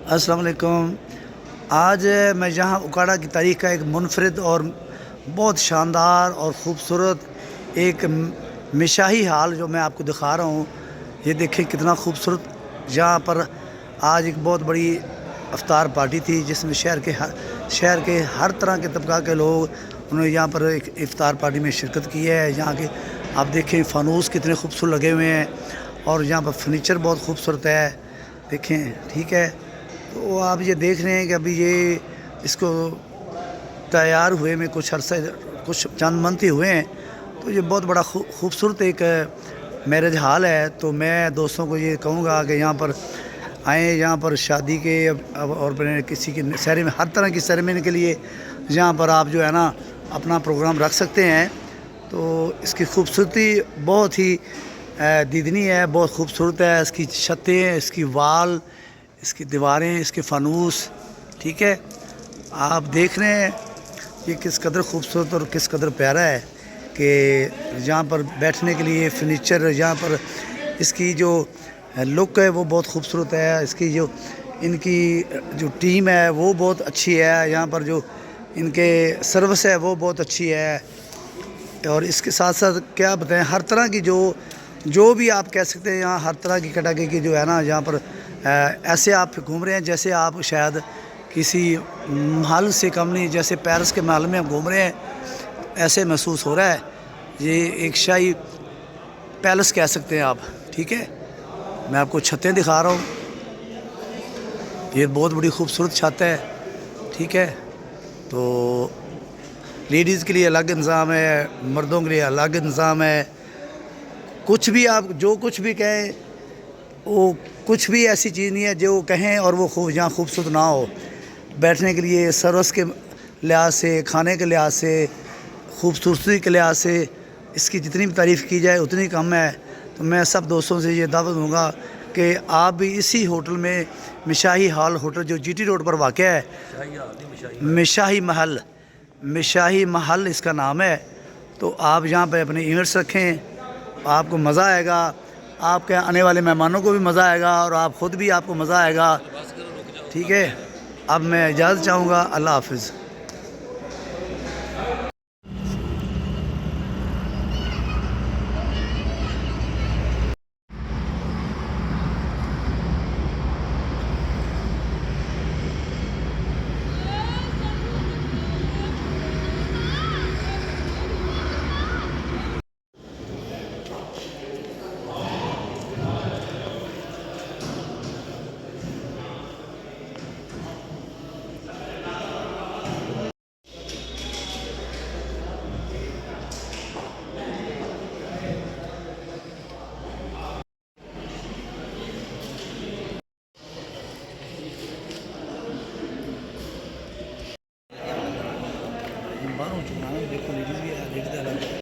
अस्सलाम वालेकुम। आज मैं यहाँ उकाड़ा की तारीख़ का एक मुनफरिद और बहुत शानदार और ख़ूबसूरत एक मिशाही हाल जो मैं आपको दिखा रहा हूँ। ये देखें कितना ख़ूबसूरत। यहाँ पर आज एक बहुत बड़ी इफ्तार पार्टी थी जिसमें शहर के हर तरह के तबका के लोग उन्होंने यहाँ पर एक इफ्तार पार्टी में शिरकत की है। यहाँ के आप देखें फ़ानूस कितने खूबसूरत लगे हुए हैं और यहाँ पर फर्नीचर बहुत खूबसूरत है। देखें, ठीक है। तो आप ये देख रहे हैं कि अभी ये इसको तैयार हुए में कुछ चंद मंथ ही हुए हैं। तो ये बहुत बड़ा खूबसूरत एक मैरिज हाल है। तो मैं दोस्तों को ये कहूँगा कि यहाँ पर आएँ, यहाँ पर शादी के और किसी की सेरेमनी, हर तरह की सेरेमनी के लिए यहाँ पर आप जो है ना अपना प्रोग्राम रख सकते हैं। तो इसकी खूबसूरती बहुत ही दीदनी है, बहुत खूबसूरत है। इसकी छतें, इसकी वाल, इसकी दीवारें, इसके फ़ानूस, ठीक है। आप देख रहे हैं ये किस कदर खूबसूरत और किस कदर प्यारा है कि यहाँ पर बैठने के लिए फर्नीचर, यहाँ पर इसकी जो लुक है वो बहुत खूबसूरत है। इसकी जो इनकी जो टीम है वो बहुत अच्छी है। यहाँ पर जो इनके सर्विस है वो बहुत अच्छी है। और इसके साथ साथ क्या बताएं, हर तरह की जो भी आप कह सकते हैं, यहाँ हर तरह की कैटेगरी की जो है ना, यहाँ पर ऐसे आप घूम रहे हैं जैसे आप शायद किसी महल से कम नहीं, जैसे पेरिस के महल में हम घूम रहे हैं, ऐसे महसूस हो रहा है। ये एक शाही पैलेस कह सकते हैं आप, ठीक है। मैं आपको छतें दिखा रहा हूँ। ये बहुत बड़ी खूबसूरत छत है, ठीक है। तो लेडीज़ के लिए अलग इंतज़ाम है, मर्दों के लिए अलग इंतज़ाम है। कुछ भी आप जो कुछ भी कहें, वो कुछ भी ऐसी चीज़ नहीं है जो कहें और वो यहाँ खूबसूरत ना हो। बैठने के लिए, सर्विस के लिहाज से, खाने के लिहाज से, खूबसूरती के लिहाज से इसकी जितनी भी तारीफ़ की जाए उतनी कम है। तो मैं सब दोस्तों से ये दावत दूँगा कि आप भी इसी होटल में, मिशाही हॉल होटल जो जीटी रोड पर वाक़ है, मिशाही महल इसका नाम है। तो आप यहाँ पे अपने इवेंट्स रखें, आपको मज़ा आएगा, आपके आने वाले मेहमानों को भी मज़ा आएगा और आप ख़ुद भी, आपको मज़ा आएगा, ठीक है। अब मैं इजाज़त चाहूँगा। अल्लाह हाफ़िज़। देखो लेडीज़ भी है, लेडीज़ अलग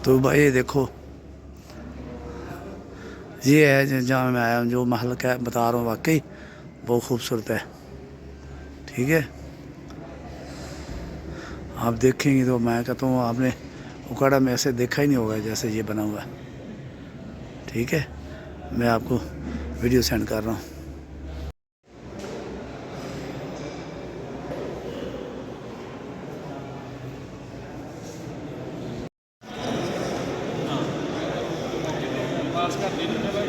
तो भाई देखो, ये है जहाँ मैं आया हूँ, जो महल का बता रहा हूँ, वाकई बहुत खूबसूरत है, ठीक है। आप देखेंगे तो मैं कहता हूँ आपने उकाड़ा में ऐसे देखा ही नहीं होगा जैसे ये बना हुआ है, ठीक है। मैं आपको वीडियो सेंड कर रहा हूँ। पास कर